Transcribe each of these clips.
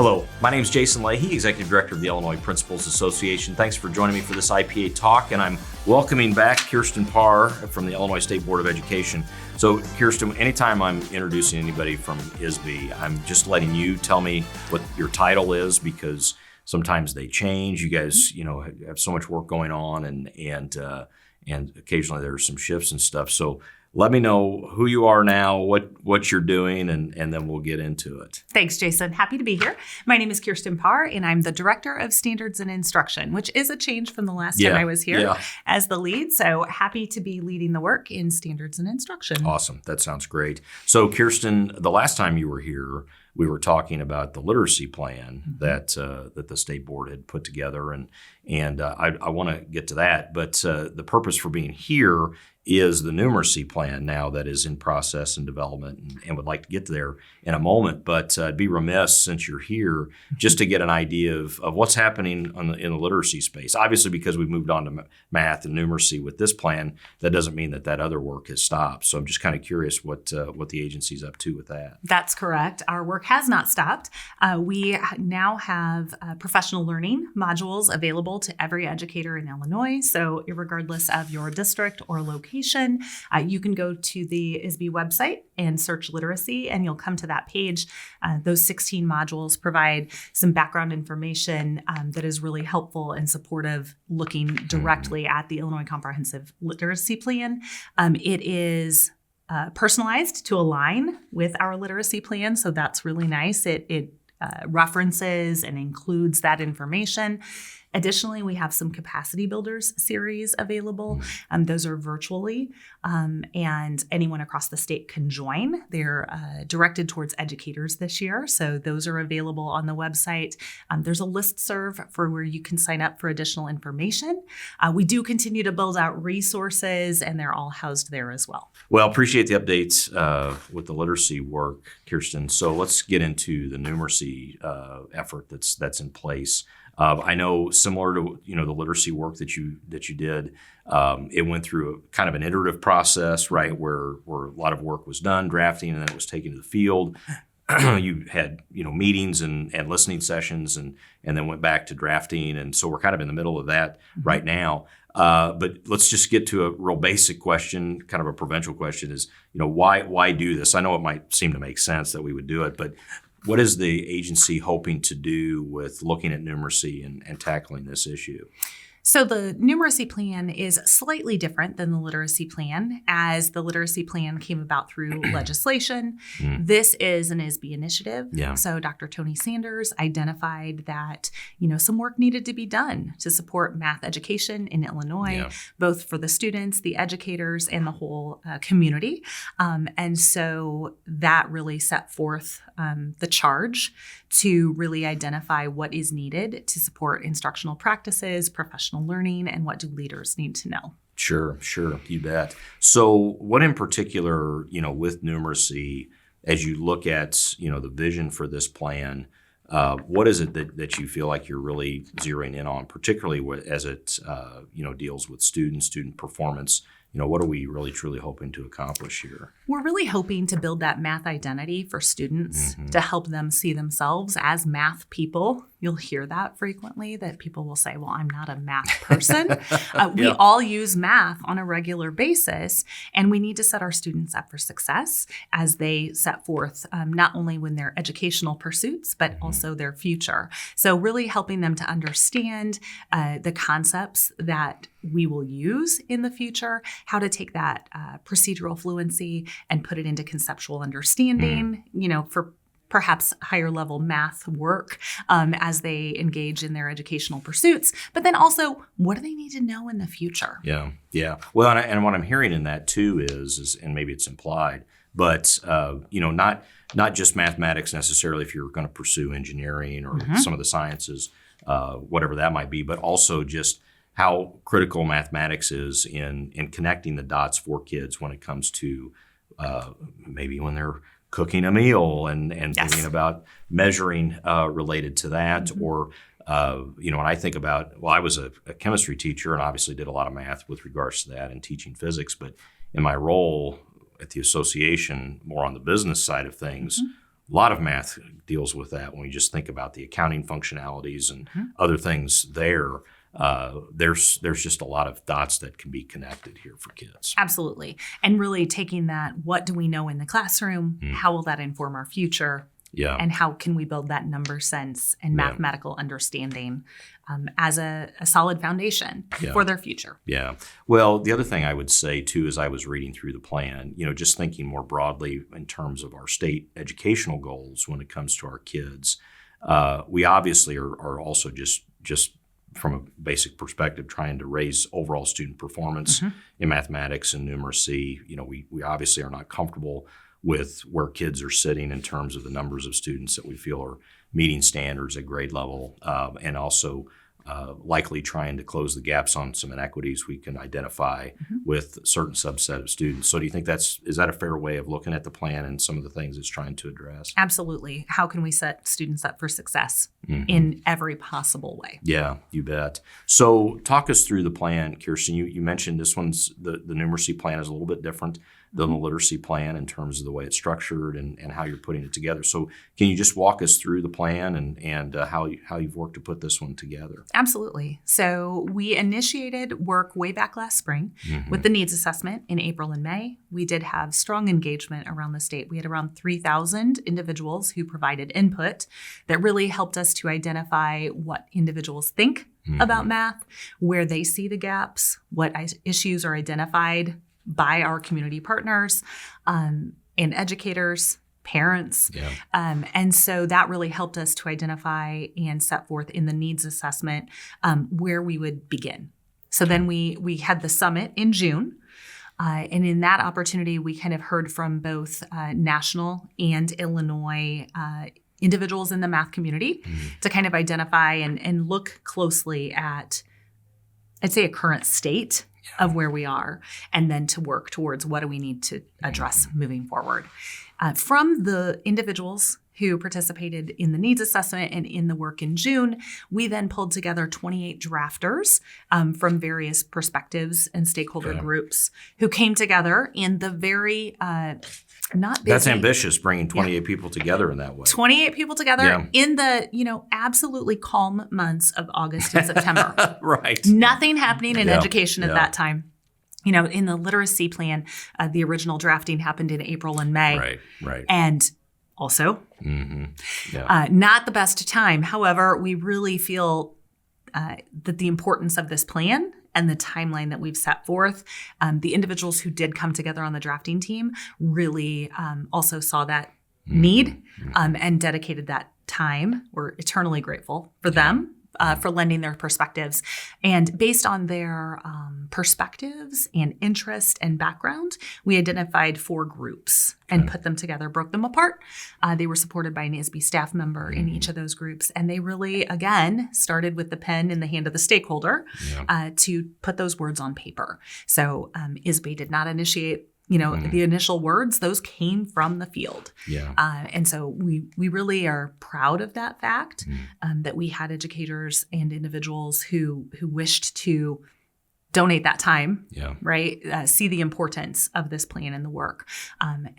Hello, my name is Jason Leahy, Executive Director of the Illinois Principals Association. Thanks for joining me for this IPA talk, and I'm welcoming back Kirsten Parr from the Illinois State Board of Education. So Kirsten, anytime I'm introducing anybody from ISB, I'm just letting you tell me what your title is, because sometimes they change. You guys, have so much work going on, and occasionally there's some shifts and stuff. So let me know who you are now, what you're doing, and then we'll get into it. Thanks, Jason. Happy to be here. My name is Kirsten Parr, and I'm the Director of Standards and Instruction, which is a change from the last time I was here as the lead. So happy to be leading the work in Standards and Instruction. Awesome. That sounds great. So Kirsten, the last time you were here, we were talking about the literacy plan that the state board had put together, and I want to get to that. But the purpose for being here is the numeracy plan now that is in process and development, and would like to get there in a moment. But I'd be remiss, since you're here, just to get an idea of what's happening in the literacy space. Obviously, because we've moved on to math and numeracy with this plan, that doesn't mean that other work has stopped. So I'm just kind of curious what the agency's up to with that. That's correct. Our work has not stopped. We now have professional learning modules available to every educator in Illinois. So regardless of your district or location, you can go to the ISB website and search literacy, and you'll come to that page. Those 16 modules provide some background information that is really helpful and supportive, looking directly at the Illinois Comprehensive Literacy Plan. It is personalized to align with our literacy plan, so that's really nice. It references and includes that information. Additionally, we have some Capacity Builders series available. Those are virtually, and anyone across the state can join. They're directed towards educators this year, so those are available on the website. There's a listserv for where you can sign up for additional information. We do continue to build out resources, and they're all housed there as well. Well, appreciate the updates with the literacy work, Kirsten. So let's get into the numeracy effort that's in place. I know, similar to the literacy work that you did, it went through a kind of an iterative process, right, where a lot of work was done, drafting, and then it was taken to the field. You had meetings and listening sessions, and then went back to drafting, and so we're kind of in the middle of that right now. But let's just get to a real basic question, kind of a provincial question: is why do this? I know it might seem to make sense that we would do it, but what is the agency hoping to do with looking at numeracy and tackling this issue? So the numeracy plan is slightly different than the literacy plan, as the literacy plan came about through legislation. This is an ISB initiative. Yeah. So Dr. Tony Sanders identified that, some work needed to be done to support math education in Illinois, both for the students, the educators, and the whole community. And so that really set forth the charge to really identify what is needed to support instructional practices, professional learning, and what do leaders need to know. Sure, you bet. So what in particular, with numeracy, as you look at, the vision for this plan, what is it that you feel like you're really zeroing in on, particularly as it, deals with student performance? What are we really truly hoping to accomplish here? We're really hoping to build that math identity for students to help them see themselves as math people. You'll hear that frequently, that people will say, well, I'm not a math person. We all use math on a regular basis, and we need to set our students up for success as they set forth not only when their educational pursuits, but also their future. So really helping them to understand the concepts that we will use in the future, how to take that procedural fluency and put it into conceptual understanding, for perhaps higher level math work as they engage in their educational pursuits. But then also, what do they need to know in the future? Yeah. Well, and what I'm hearing in that too is, and maybe it's implied, but not just mathematics necessarily if you're going to pursue engineering or some of the sciences, whatever that might be, but also just how critical mathematics is in connecting the dots for kids when it comes to maybe when they're cooking a meal and thinking about measuring related to that. Or, when I think about, I was a chemistry teacher and obviously did a lot of math with regards to that and teaching physics. But in my role at the association, more on the business side of things, lot of math deals with that when we just think about the accounting functionalities and other things there. There's just a lot of dots that can be connected here for kids. Absolutely. And really taking that, what do we know in the classroom? How will that inform our future? Yeah. And how can we build that number sense and mathematical understanding as a solid foundation for their future? Yeah. Well, the other thing I would say, too, as I was reading through the plan, just thinking more broadly in terms of our state educational goals when it comes to our kids, we obviously are also just from a basic perspective trying to raise overall student performance in mathematics and numeracy. We obviously are not comfortable with where kids are sitting in terms of the numbers of students that we feel are meeting standards at grade level, and also likely trying to close the gaps on some inequities we can identify with a certain subset of students. So do you think is that a fair way of looking at the plan and some of the things it's trying to address? Absolutely. How can we set students up for success in every possible way? Yeah, you bet. So talk us through the plan, Kirsten. You mentioned this one's, the numeracy plan is a little bit different than the literacy plan in terms of the way it's structured and how you're putting it together. So can you just walk us through the plan and how you've worked to put this one together? Absolutely. So we initiated work way back last spring with the needs assessment in April and May. We did have strong engagement around the state. We had around 3,000 individuals who provided input that really helped us to identify what individuals think about math, where they see the gaps, what issues are identified by our community partners and educators, parents. Yeah. And so that really helped us to identify and set forth in the needs assessment where we would begin. So then we had the summit in June. And in that opportunity, we kind of heard from both national and Illinois individuals in the math community to kind of identify and look closely at, I'd say, a current state of where we are, and then to work towards what do we need to address moving forward. From the individuals who participated in the needs assessment and in the work in June, we then pulled together 28 drafters from various perspectives and stakeholder groups who came together in the very not busy. That's ambitious, bringing 28 people together in that way. 28 people together in the, absolutely calm months of August and September. Right. Nothing happening in education at that time. In the literacy plan, the original drafting happened in April and May. Right. And also, not the best time. However, we really feel that the importance of this plan and the timeline that we've set forth, the individuals who did come together on the drafting team really also saw that need and dedicated that time. We're eternally grateful for them. For lending their perspectives. And based on their perspectives and interest and background, we identified 4 groups and put them together, broke them apart. They were supported by an ISB staff member in each of those groups. And they really, again, started with the pen in the hand of the stakeholder to put those words on paper. So ISB did not initiate the initial words, those came from the field. Yeah. And so we really are proud of that fact, that we had educators and individuals who wished to donate that time, right? See the importance of this plan and the work.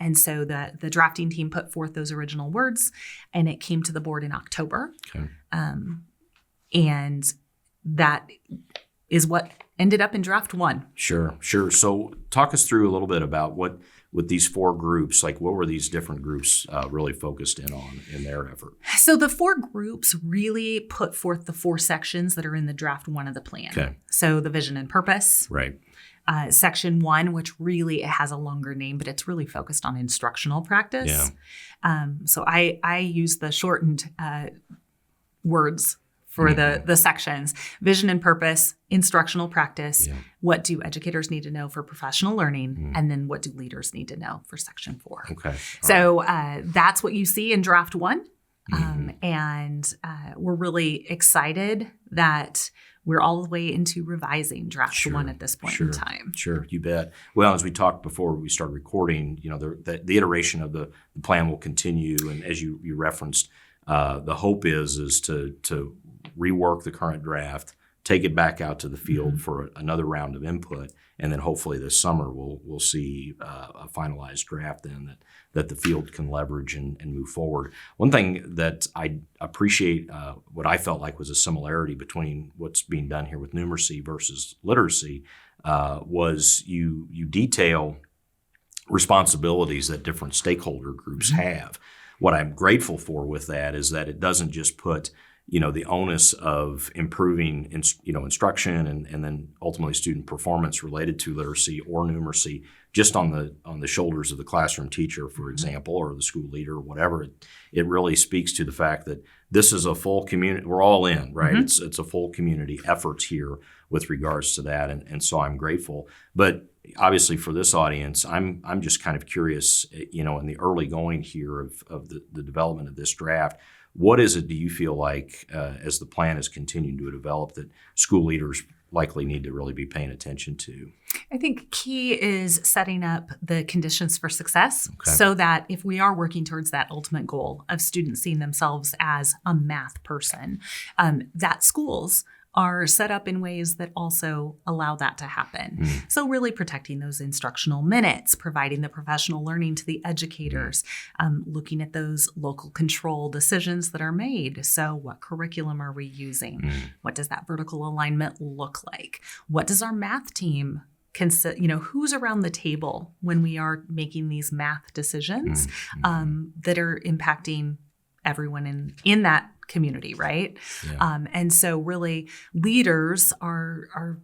And so the drafting team put forth those original words, and it came to the board in October. Okay. And that is what ended up in draft 1. Sure. So talk us through a little bit about what, with these 4 groups, like what were these different groups really focused in on in their effort? So the 4 groups really put forth the 4 sections that are in the draft 1 of the plan. Okay. So the vision and purpose. Right. Section 1, which really, it has a longer name, but it's really focused on instructional practice. Yeah. So I use the shortened words for the sections: vision and purpose, instructional practice, what do educators need to know for professional learning, and then what do leaders need to know for section 4. Okay. So that's what you see in draft 1. And we're really excited that we're all the way into revising draft 1 at this point in time. Sure, you bet. Well, as we talked before we started recording, the iteration of the plan will continue. And as you referenced, the hope is to rework the current draft, take it back out to the field for another round of input, and then hopefully this summer we'll see a finalized draft then that the field can leverage and move forward. One thing that I appreciate, what I felt like was a similarity between what's being done here with numeracy versus literacy, was you detail responsibilities that different stakeholder groups have. What I'm grateful for with that is that it doesn't just put the onus of improving instruction and then ultimately student performance related to literacy or numeracy just on the shoulders of the classroom teacher, for example, or the school leader or whatever. It really speaks to the fact that this is a full community. We're all in, right? It's a full community effort here with regards to that, and so I'm grateful. But obviously for this audience, I'm just kind of curious, in the early going here of the development of this draft. What is it, do you feel like, as the plan is continuing to develop, that school leaders likely need to really be paying attention to? I think key is setting up the conditions for success so that if we are working towards that ultimate goal of students seeing themselves as a math person, that schools are set up in ways that also allow that to happen. So really protecting those instructional minutes, providing the professional learning to the educators, looking at those local control decisions that are made. So what curriculum are we using? What does that vertical alignment look like? What does our math team who's around the table when we are making these math decisions that are impacting everyone in that community, right? And so really leaders are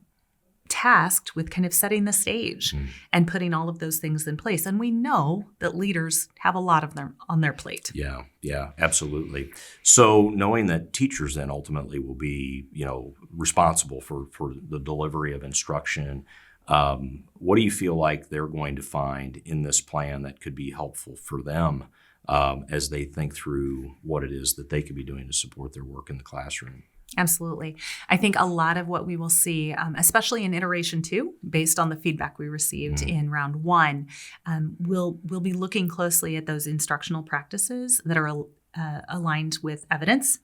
tasked with kind of setting the stage and putting all of those things in place. And we know that leaders have a lot of them on their plate. Yeah, absolutely. So knowing that teachers then ultimately will be, responsible for the delivery of instruction, what do you feel like they're going to find in this plan that could be helpful for them as they think through what it is that they could be doing to support their work in the classroom? Absolutely. I think a lot of what we will see, especially in iteration 2, based on the feedback we received in round 1, we'll be looking closely at those instructional practices that are aligned with evidence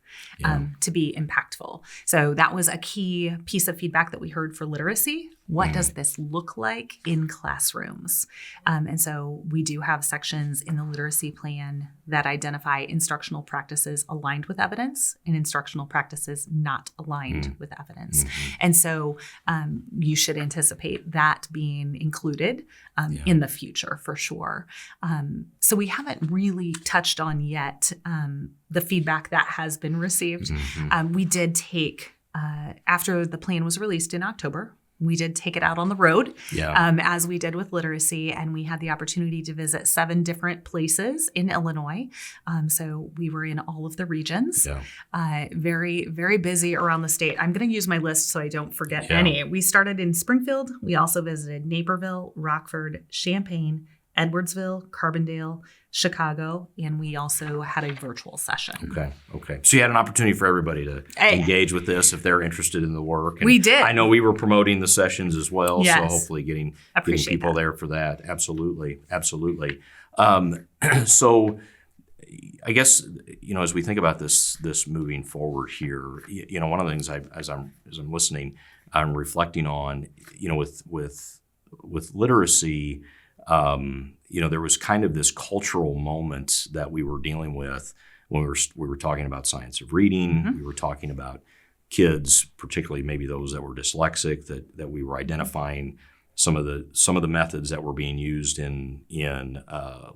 to be impactful. So that was a key piece of feedback that we heard for literacy. What does this look like in classrooms? And so we do have sections in the literacy plan that identify instructional practices aligned with evidence and instructional practices not aligned with evidence. And so you should anticipate that being included in the future for sure. So we haven't really touched on yet the feedback that has been received. We did take, after the plan was released in October, we did take it out on the road, as we did with literacy, and we had the opportunity to visit 7 different places in Illinois. So we were in all of the regions, very, very busy around the state. I'm going to use my list so I don't forget any. We started in Springfield. We also visited Naperville, Rockford, Champaign, Edwardsville, Carbondale, Chicago, and we also had a virtual session. Okay. So you had an opportunity for everybody to engage with this if they're interested in the work. And we did. I know we were promoting the sessions as well, yes. so hopefully getting people there for that. Absolutely. So I guess, as we think about this moving forward here, one of the things as I'm listening, I'm reflecting on, with literacy. There was kind of this cultural moment that we were dealing with when we were talking about science of reading. We were talking about kids, particularly maybe those that were dyslexic, that we were identifying some of the methods that were being used in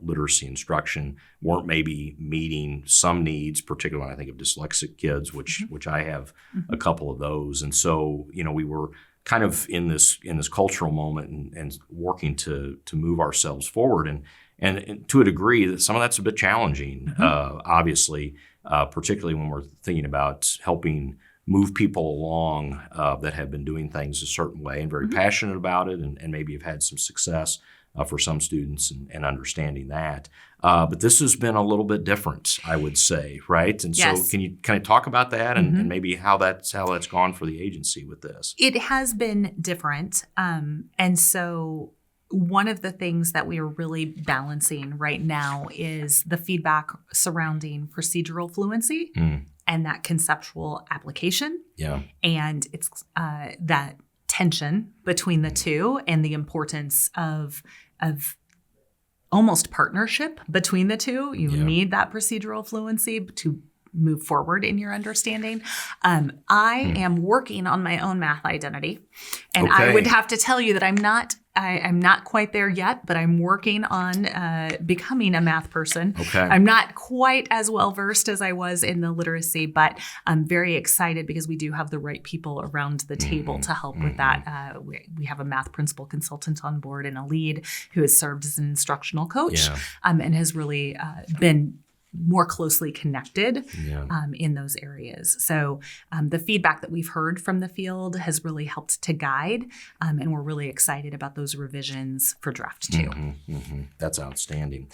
literacy instruction weren't maybe meeting some needs, particularly when I think of dyslexic kids, which I have a couple of those, and so we were kind of in this cultural moment and working to move ourselves forward, and to a degree that some of that's a bit challenging, obviously, particularly when we're thinking about helping move people along that have been doing things a certain way and very passionate about it, and maybe have had some success for some students and understanding that. But this has been a little bit different, I would say, right? And yes. So can you kind of talk about that and maybe how that's gone for the agency with this? It has been different. And so one of the things that we are really balancing right now is the feedback surrounding procedural fluency and that conceptual application. And it's that tension between the two and the importance of almost partnership between the two. You Yeah. need that procedural fluency to move forward in your understanding. I am working on my own math identity, and I Okay. would have to tell you that I'm not quite there yet, but I'm working on becoming a math person. Okay. I'm not quite as well versed as I was in the literacy, but I'm very excited because we do have the right people around the table to help with that. We have a math principal consultant on board and a lead who has served as an instructional coach Yeah. and has really been more closely connected Yeah. in those areas. So the feedback that we've heard from the field has really helped to guide, and we're really excited about those revisions for draft 2. That's outstanding.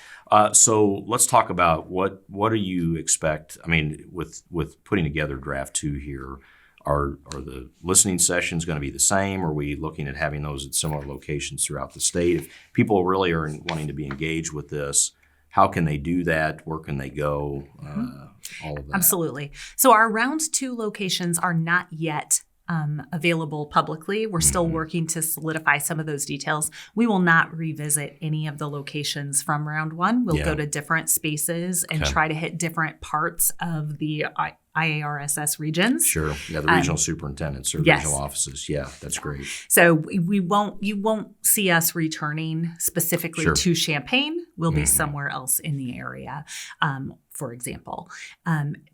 So let's talk about what do you expect? I mean, with putting together draft 2 here, are the listening sessions going to be the same? Are we looking at having those at similar locations throughout the state? If people really are wanting to be engaged with this, how can they do that? Where can they go? All of that. Absolutely. So our round 2 locations are not yet available publicly. We're still working to solidify some of those details. We will not revisit any of the locations from round 1. We'll go to different spaces and try to hit different parts of the IARSS regions. Sure. Yeah, the regional superintendents or yes. regional offices. Yeah, that's great. So you won't see us returning specifically Sure. to Champaign. We'll be somewhere else in the area, for example.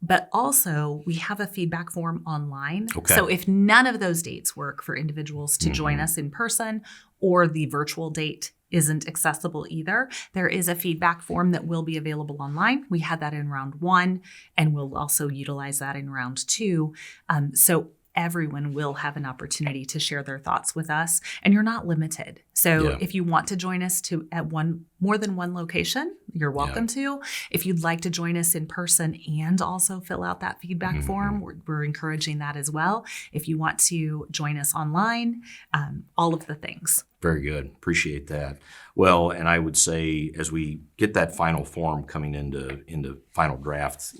But also we have a feedback form online. Okay. So if none of those dates work for individuals to join us in person, or the virtual date isn't accessible either, there is a feedback form that will be available online. We had that in round 1, and we'll also utilize that in round 2. So everyone will have an opportunity to share their thoughts with us, and you're not limited. So if you want to join us at more than one location, you're welcome to. If you'd like to join us in person and also fill out that feedback form, we're encouraging that as well. If you want to join us online, all of the things. Very good. Appreciate that. Well, and I would say as we get that final form coming into final draft,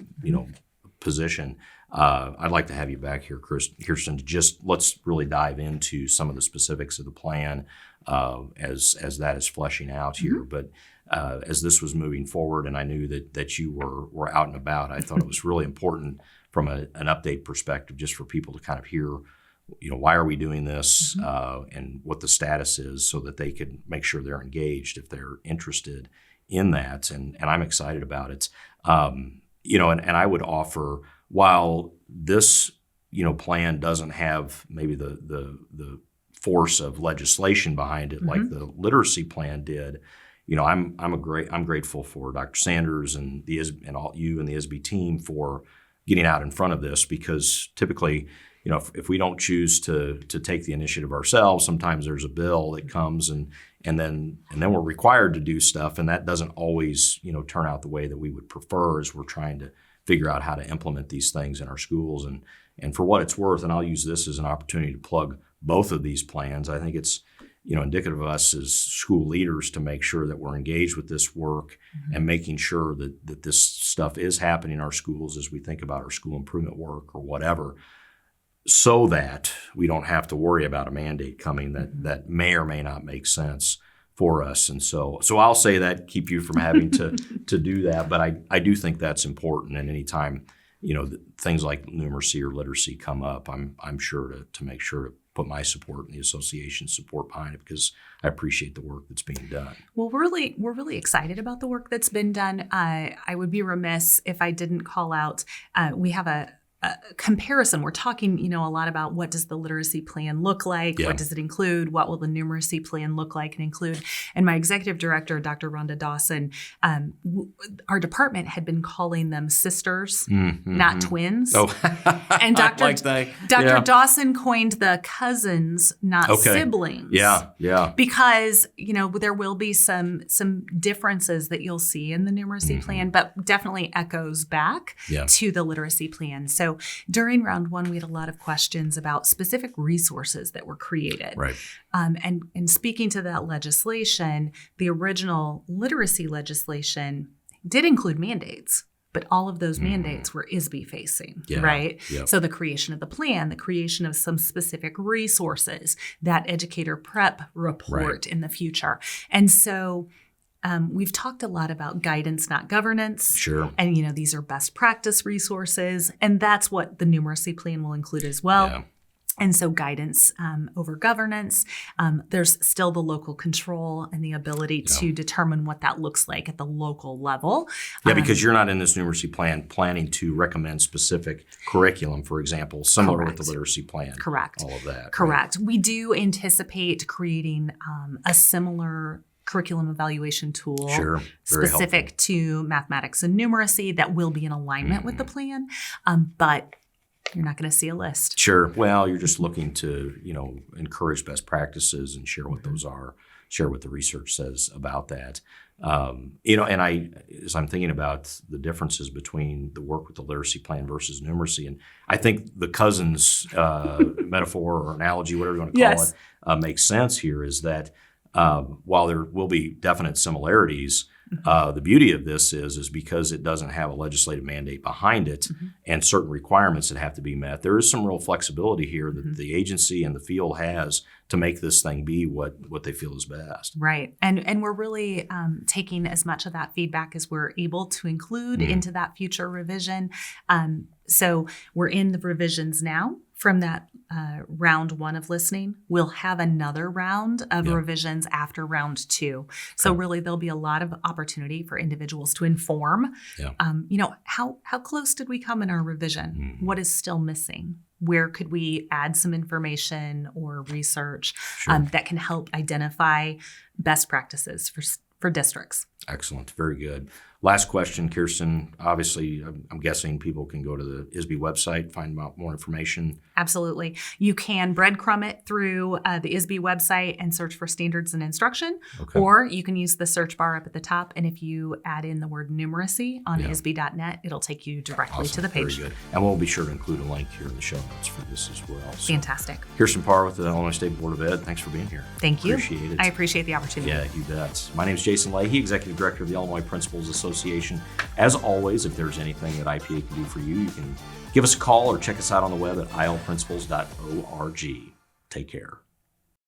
position, I'd like to have you back here, Kirsten, to just let's really dive into some of the specifics of the plan as that is fleshing out here. But as this was moving forward, and I knew that you were out and about, I thought it was really important from an update perspective, just for people to kind of hear, why are we doing this and what the status is, so that they could make sure they're engaged if they're interested in that. And I'm excited about it. And I would offer, while this, plan doesn't have maybe the force of legislation behind it like the literacy plan did, I'm grateful for Dr. Sanders and all you and the ISB team for getting out in front of this, because typically, if we don't choose to take the initiative ourselves, sometimes there's a bill that comes and then we're required to do stuff, and that doesn't always turn out the way that we would prefer as we're trying to figure out how to implement these things in our schools. And for what it's worth, and I'll use this as an opportunity to plug both of these plans, I think it's indicative of us as school leaders to make sure that we're engaged with this work and making sure that this stuff is happening in our schools as we think about our school improvement work or whatever, so that we don't have to worry about a mandate coming that may or may not make sense for us. And so I'll say that, keep you from having to do that. But I do think that's important. And anytime, things like numeracy or literacy come up, I'm sure to make sure to put my support and the association's support behind it, because I appreciate the work that's being done. Well, we're really excited about the work that's been done. I would be remiss if I didn't call out, we have a comparison. We're talking, a lot about what does the literacy plan look like? Yeah. What does it include? What will the numeracy plan look like and include? And my executive director, Dr. Rhonda Dawson, our department had been calling them sisters, not twins. Oh, and Dr. like that. Dr. Dawson coined the cousins, not siblings. Yeah. Because, there will be some differences that you'll see in the numeracy plan, but definitely echoes back to the literacy plan. So during round 1, we had a lot of questions about specific resources that were created. Right. And speaking to that legislation, the original literacy legislation did include mandates, but all of those mandates were ISB facing, right? Yep. So the creation of the plan, the creation of some specific resources, that educator prep report in the future. And so We've talked a lot about guidance, not governance. Sure. And, these are best practice resources. And that's what the numeracy plan will include as well. Yeah. And so guidance over governance, there's still the local control and the ability to determine what that looks like at the local level. Yeah, because you're not in this numeracy plan planning to recommend specific curriculum, for example, similar with the literacy plan. Correct. All of that. Correct. Right? We do anticipate creating a similar curriculum evaluation tool specific to mathematics and numeracy that will be in alignment with the plan. But you're not going to see a list. Sure. Well, you're just looking to, encourage best practices and share what those are, share what the research says about that. And as I'm thinking about the differences between the work with the literacy plan versus numeracy, and I think the cousins metaphor or analogy, whatever you want to call it, makes sense here is that while there will be definite similarities, the beauty of this is because it doesn't have a legislative mandate behind it and certain requirements that have to be met, there is some real flexibility here that the agency and the field has to make this thing be what they feel is best. Right. And we're really taking as much of that feedback as we're able to include into that future revision. So we're in the revisions now from that round 1 of listening. We'll have another round of revisions after round 2. So really there'll be a lot of opportunity for individuals to inform, how close did we come in our revision? What is still missing? Where could we add some information or research that can help identify best practices for districts? Excellent. Very good. Last question, Kirsten. Obviously, I'm guessing people can go to the ISB website, find out more information. Absolutely. You can breadcrumb it through the ISB website and search for standards and instruction, or you can use the search bar up at the top. And if you add in the word numeracy on ISB.net, it'll take you directly to the page. Very good. And we'll be sure to include a link here in the show notes for this as well. So, fantastic. Kirsten Parr with the Illinois State Board of Ed. Thanks for being here. Thank you. Appreciate it. I appreciate the opportunity. Yeah, you bet. My name is Jason Leahy, Executive Director of the Illinois Principals Association. As always, if there's anything that IPA can do for you, you can give us a call or check us out on the web at ilprincipals.org. Take care.